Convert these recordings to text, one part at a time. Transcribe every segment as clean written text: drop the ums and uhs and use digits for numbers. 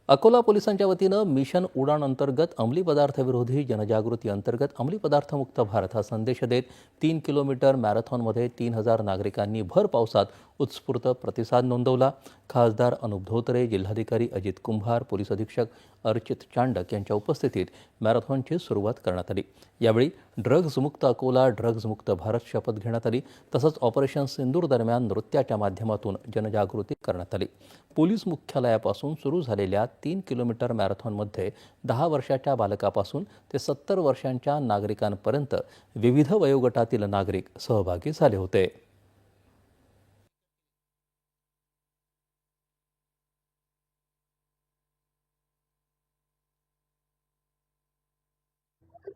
अकोला पोलिसांच्या वतीनं मिशन उडान अंतर्गत अंमली पदार्थ विरोधी जनजागृती अंतर्गत अंमली पदार्थ मुक्त भारत हा संदेश देत 3 किलोमीटर मॅरेथॉनमध्ये 3000 नागरिकांनी भर पावसात उत्स्फूर्त प्रतिसाद नोंदवला। खासदार अनुप धोत्रे, जिल्हाधिकारी अजित कुंभार, पोलीस अधीक्षक अर्चित चांडक यांच्या उपस्थितीत मॅरेथॉनची सुरुवात करण्यात आली। यावेळी ड्रग्ज मुक्त अकोला, ड्रग्ज मुक्त भारत शपथ घेण्यात आली। तसंच ऑपरेशन सिंदूर दरम्यान नृत्याच्या माध्यमातून जनजागृती करण्यात आली। पोलीस मुख्यालयापासून सुरू झालेल्या 3 किलोमीटर मॅरेथॉनमध्ये 10 वर्षाच्या बालकापासून ते 70 वर्षांच्या नागरिकांपर्यंत विविध वयोगटातील नागरिक सहभागी झाले होते।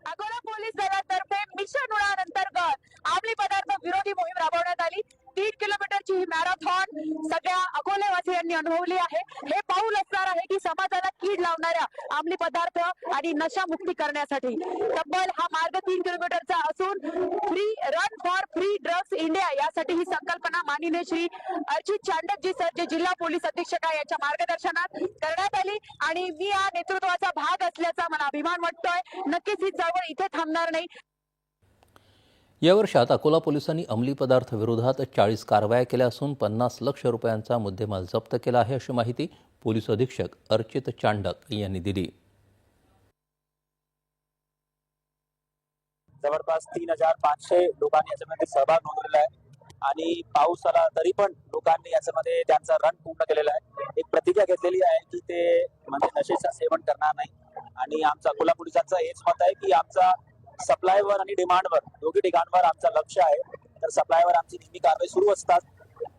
अकोला पोलीस दलातर्फे मिशन उडान अंतर्गत अंमली पदार्थ विरोधी मोहीम राबवण्यात आली। 3 किलोमीटरची ही मॅरेथॉन सगळ्या अकोलेवासियांनी अनुभवली आहे। हे पाऊल असणार आहे की समाजाला कीड लावणाऱ्या अंमली पदार्थ आणि नशा मुक्ती करण्यासाठी तब्बल हा मार्ग 3 किलोमीटरचा असून free run for free drugs India यासाठी ही संकल्पना माननीय श्री अर्चित चांडक जी सर जे जिल्हा पोलीस अधीक्षक आहे यांच्या मार्गदर्शनात करण्यात आली आणि मी या नेतृत्वाचा भाग असल्याचा मला अभिमान वाटतोय। नक्कीच ही चळवळ इथे थांबणार नाही। या वर्षात अकोला पोलिसांनी अंमली पदार्थ विरोधात 40 कारवाया केल्या असून 50 लाख रुपयांचा मुद्देमाल जप्त केला आहे, अशी माहिती पोलीस अधीक्षक अर्चित चांडक यांनी दिली। जवळपास 3500 लोकांनी याच्यामध्ये सहभाग नोंदवलेला आहे आणि पाऊस आला तरी पण लोकांनी याच्यामध्ये त्यांचा रन पूर्ण केलेला आहे। एक प्रतिज्ञा घेतलेली आहे की ते म्हणजे नशेचं सेवन करणार नाही आणि आमचा अकोला पोलिसांचं हेच मत आहे की आमचा सप्लायवर आणि डिमांडवर दोघी ठिकाणवर आमचं लक्ष आहे। तर सप्लायवर आमची नेहमी कारवाई सुरू असतात।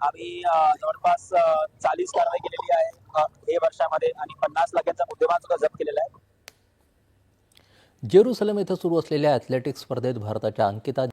आम्ही जवळपास 40 कारवाई केलेली आहे हे वर्षामध्ये आणि 50 लाखांचा मुद्देमाल सुद्धा जप्त केलेला आहे। जेरुसलेम येथे सुरू असलेल्या ॲथलेटिक्स स्पर्धेत भारताच्या अंकिता